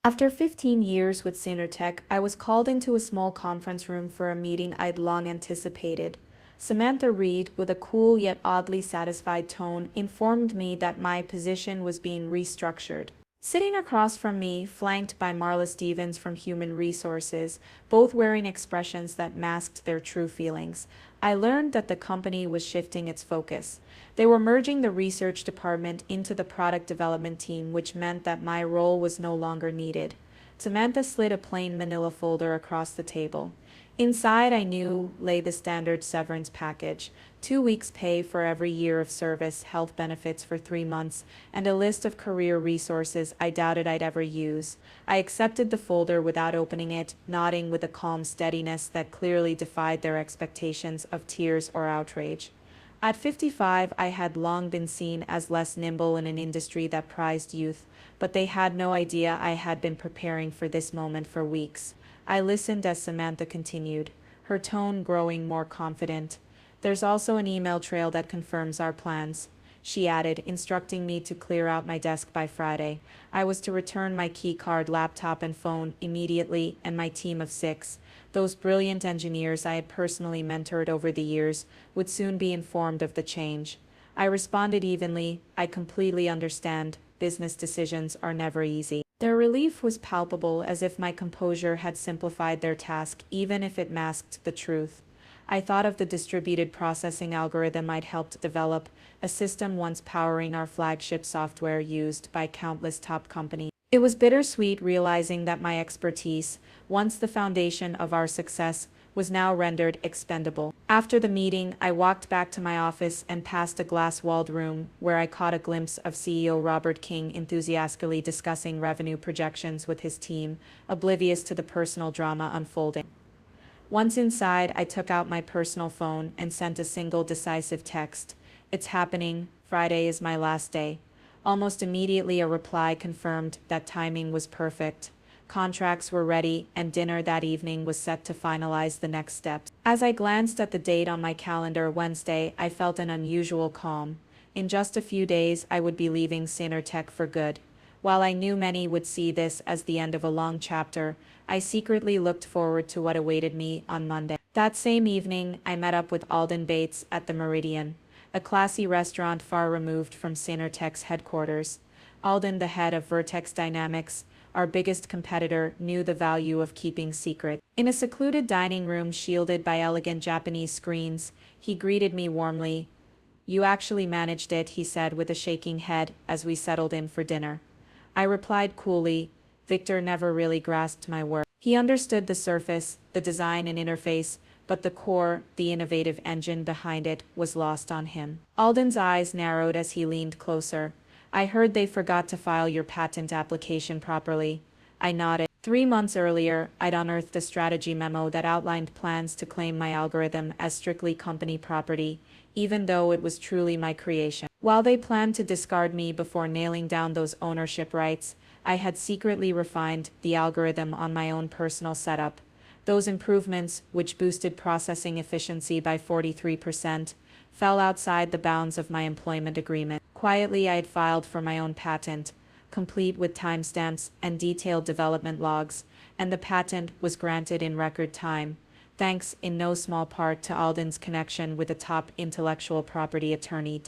After 15 years with Synertech, I was called into a small conference room for a meeting I'd long anticipated. Samantha Reed, with a cool yet oddly satisfied tone, informed me that my position was being restructured. Sitting across from me, flanked by Marla Stevens from Human Resources, both wearing expressions that masked their true feelings, I learned that the company was shifting its focus. They were merging the research department into the product development team, which meant that my role was no longer needed. Samantha slid a plain manila folder across the table. Inside, I knew, lay the standard severance package: 2 weeks' pay for every year of service, health benefits for 3 months, and a list of career resources I doubted I'd ever use. I accepted the folder without opening it, nodding with a calm steadiness that clearly defied their expectations of tears or outrage. At 55, I had long been seen as less nimble in an industry that prized youth, but they had no idea I had been preparing for this moment for weeks. I listened as Samantha continued, her tone growing more confident. "There's also an email trail that confirms our plans," she added, instructing me to clear out my desk by Friday. I was to return my keycard, laptop, and phone immediately, and my team of 6, those brilliant engineers I had personally mentored over the years, would soon be informed of the change. I responded evenly, "I completely understand. Business decisions are never easy." Their relief was palpable, as if my composure had simplified their task, even if it masked the truth. I thought of the distributed processing algorithm I'd helped develop, a system once powering our flagship software used by countless top companies. It was bittersweet realizing that my expertise, once the foundation of our success, was now rendered expendable. After the meeting, I walked back to my office and past a glass-walled room where I caught a glimpse of CEO Robert King enthusiastically discussing revenue projections with his team, oblivious to the personal drama unfolding. Once inside, I took out my personal phone and sent a single decisive text: "It's happening. Friday is my last day." Almost immediately, a reply confirmed that timing was perfect. Contracts were ready, and dinner that evening was set to finalize the next steps. As I glanced at the date on my calendar, Wednesday, I felt an unusual calm. In just a few days, I would be leaving Synertech for good. While I knew many would see this as the end of a long chapter, I secretly looked forward to what awaited me on Monday. That same evening, I met up with Alden Bates at the Meridian, a classy restaurant far removed from Synertech's headquarters. Alden, the head of Vertex Dynamics, our biggest competitor, knew the value of keeping secret. In a secluded dining room shielded by elegant Japanese screens, he greeted me warmly. "You actually managed it," he said with a shaking head as we settled in for dinner. I replied coolly, "Victor never really grasped my work. He understood the surface, the design and interface, but the core, the innovative engine behind it, was lost on him." Alden's eyes narrowed as he leaned closer. "I heard they forgot to file your patent application properly." I nodded. 3 months earlier, I'd unearthed a strategy memo that outlined plans to claim my algorithm as strictly company property, even though it was truly my creation. While they planned to discard me before nailing down those ownership rights, I had secretly refined the algorithm on my own personal setup. Those improvements, which boosted processing efficiency by 43%, fell outside the bounds of my employment agreement. Quietly, I had filed for my own patent, complete with timestamps and detailed development logs, and the patent was granted in record time, thanks in no small part to Alden's connection with a top intellectual property attorney.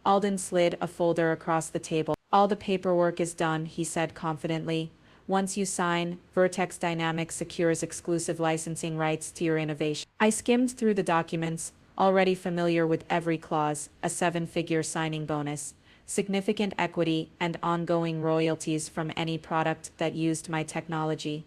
Alden slid a folder across the table. "All the paperwork is done," he said confidently. "Once you sign, Vertex Dynamics secures exclusive licensing rights to your innovation." I skimmed through the documents, already familiar with every clause: a 7-figure signing bonus, significant equity, and ongoing royalties from any product that used my technology.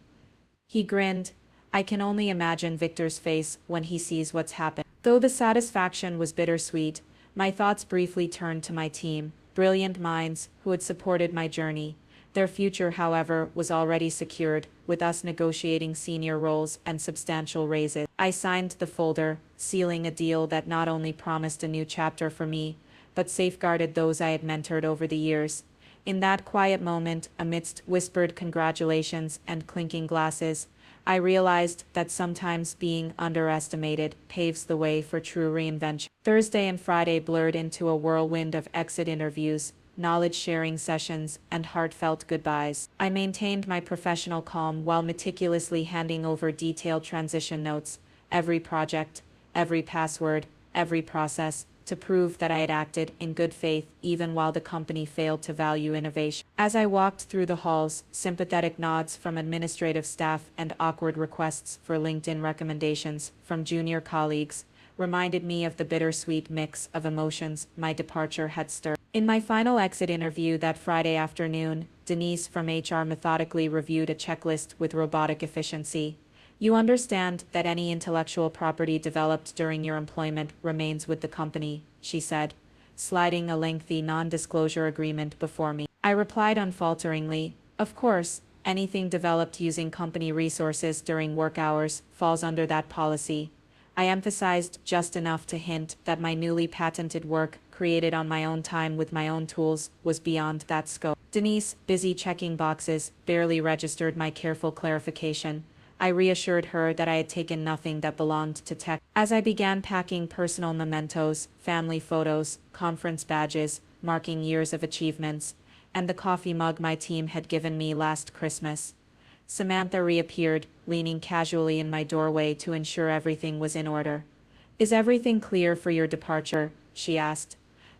He grinned. I can only imagine Victor's face when he sees what's happened. Though the satisfaction was bittersweet, my thoughts briefly turned to my team, brilliant minds who had supported my journey. Their future, however, was already secured, with us negotiating senior roles and substantial raises. I signed the folder, sealing a deal that not only promised a new chapter for me, but safeguarded those I had mentored over the years. In that quiet moment, amidst whispered congratulations and clinking glasses, I realized that sometimes being underestimated paves the way for true reinvention. Thursday and Friday blurred into a whirlwind of exit interviews, knowledge-sharing sessions, and heartfelt goodbyes. I maintained my professional calm while meticulously handing over detailed transition notes, every project, every password, every process, to prove that I had acted in good faith even while the company failed to value innovation. As I walked through the halls, sympathetic nods from administrative staff and awkward requests for LinkedIn recommendations from junior colleagues reminded me of the bittersweet mix of emotions my departure had stirred. In my final exit interview that Friday afternoon, Denise from HR methodically reviewed a checklist with robotic efficiency. You understand that any intellectual property developed during your employment remains with the company, she said, sliding a lengthy non-disclosure agreement before me. I replied unfalteringly, of course, anything developed using company resources during work hours falls under that policy. I emphasized just enough to hint that my newly patented work, created on my own time with my own tools, was beyond that scope. Denise, busy checking boxes, barely registered my careful clarification. I reassured her that I had taken nothing that belonged to tech. As I began packing personal mementos, family photos, conference badges, marking years of achievements, and the coffee mug my team had given me last Christmas, Samantha reappeared, leaning casually in my doorway to ensure everything was in order. Is everything clear for your departure? She asked.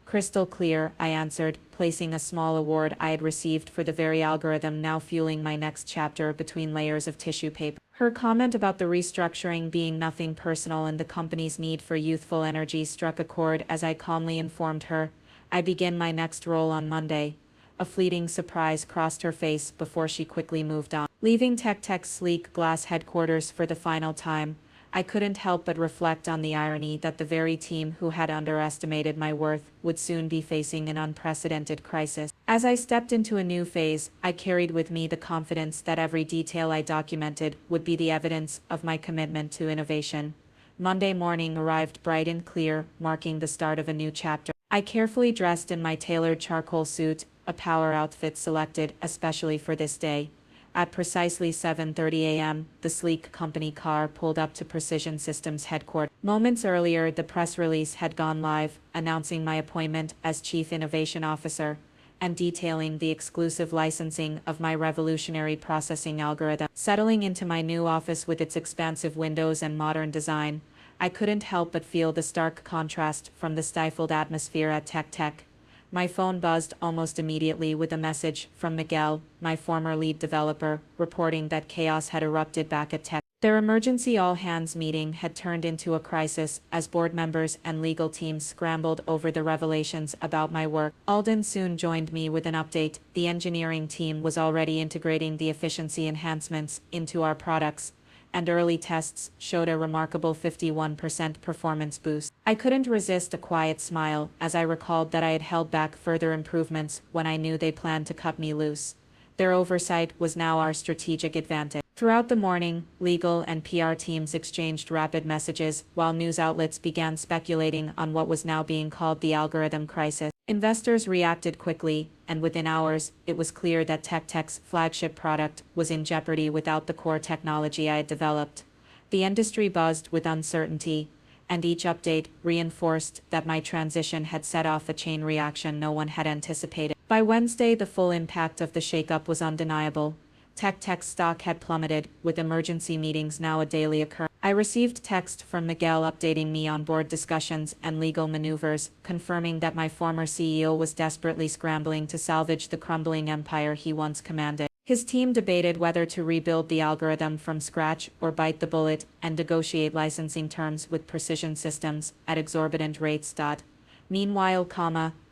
Crystal clear, I answered, placing a small award I had received for the very algorithm now fueling my next chapter between layers of tissue paper. Her comment about the restructuring being nothing personal and the company's need for youthful energy struck a chord as I calmly informed her, I begin my next role on Monday. A fleeting surprise crossed her face before she quickly moved on. Leaving TechTech's sleek glass headquarters for the final time, I couldn't help but reflect on the irony that the very team who had underestimated my worth would soon be facing an unprecedented crisis. As I stepped into a new phase, I carried with me the confidence that every detail I documented would be the evidence of my commitment to innovation. Monday morning arrived bright and clear, marking the start of a new chapter. I carefully dressed in my tailored charcoal suit, a power outfit selected especially for this day. At precisely 7:30 a.m., the sleek company car pulled up to Precision Systems headquarters. Moments earlier, the press release had gone live, announcing my appointment as Chief Innovation Officer and detailing the exclusive licensing of my revolutionary processing algorithm. Settling into my new office with its expansive windows and modern design, I couldn't help but feel the stark contrast from the stifled atmosphere at TechTech. My phone buzzed almost immediately with a message from Miguel, my former lead developer, reporting that chaos had erupted back at Tech. Their emergency all-hands meeting had turned into a crisis as board members and legal teams scrambled over the revelations about my work. Alden soon joined me with an update. The engineering team was already integrating the efficiency enhancements into our products, and early tests showed a remarkable 51% performance boost. I couldn't resist a quiet smile as I recalled that I had held back further improvements when I knew they planned to cut me loose. Their oversight was now our strategic advantage. Throughout the morning, legal and PR teams exchanged rapid messages while news outlets began speculating on what was now being called the algorithm crisis. Investors reacted quickly, and within hours, it was clear that TechTech's flagship product was in jeopardy without the core technology I had developed. The industry buzzed with uncertainty, and each update reinforced that my transition had set off a chain reaction no one had anticipated. By Wednesday, the full impact of the shakeup was undeniable. TechTech's stock had plummeted, with emergency meetings now a daily occurrence. I received text from Miguel updating me on board discussions and legal maneuvers, confirming that my former CEO was desperately scrambling to salvage the crumbling empire he once commanded. His team debated whether to rebuild the algorithm from scratch or bite the bullet and negotiate licensing terms with Precision Systems at exorbitant rates. Meanwhile,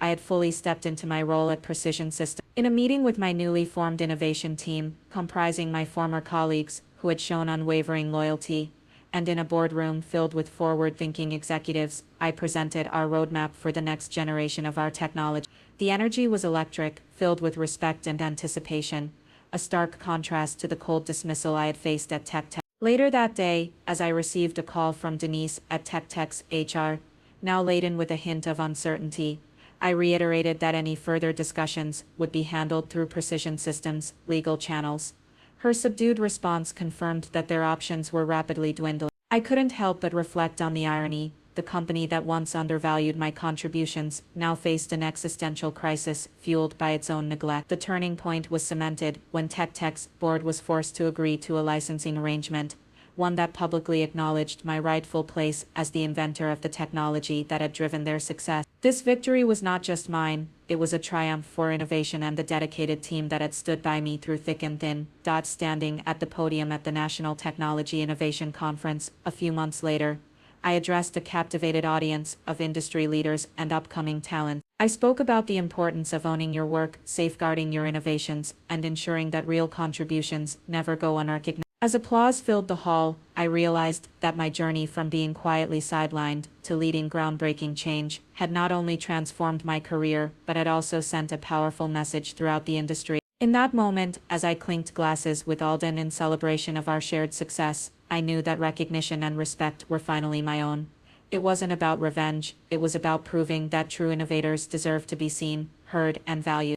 I had fully stepped into my role at Precision Systems. In a meeting with my newly formed innovation team, comprising my former colleagues who had shown unwavering loyalty, and in a boardroom filled with forward-thinking executives, I presented our roadmap for the next generation of our technology. The energy was electric, filled with respect and anticipation, a stark contrast to the cold dismissal I had faced at TechTech. Later that day, as I received a call from Denise at TechTech's HR, now laden with a hint of uncertainty, I reiterated that any further discussions would be handled through Precision Systems' legal channels. Her subdued response confirmed that their options were rapidly dwindling. I couldn't help but reflect on the irony. the company that once undervalued my contributions, now faced an existential crisis fueled by its own neglect. The turning point was cemented when TechTech's board was forced to agree to a licensing arrangement, one that publicly acknowledged my rightful place as the inventor of the technology that had driven their success. This victory was not just mine, it was a triumph for innovation and the dedicated team that had stood by me through thick and thin. Standing at the podium at the National Technology Innovation Conference a few months later, I addressed a captivated audience of industry leaders and upcoming talent. I spoke about the importance of owning your work, safeguarding your innovations, and ensuring that real contributions never go unrecognized. As applause filled the hall, I realized that my journey from being quietly sidelined to leading groundbreaking change had not only transformed my career but had also sent a powerful message throughout the industry. In that moment, as I clinked glasses with Alden in celebration of our shared success, I knew that recognition and respect were finally my own. It wasn't about revenge, it was about proving that true innovators deserve to be seen, heard, and valued.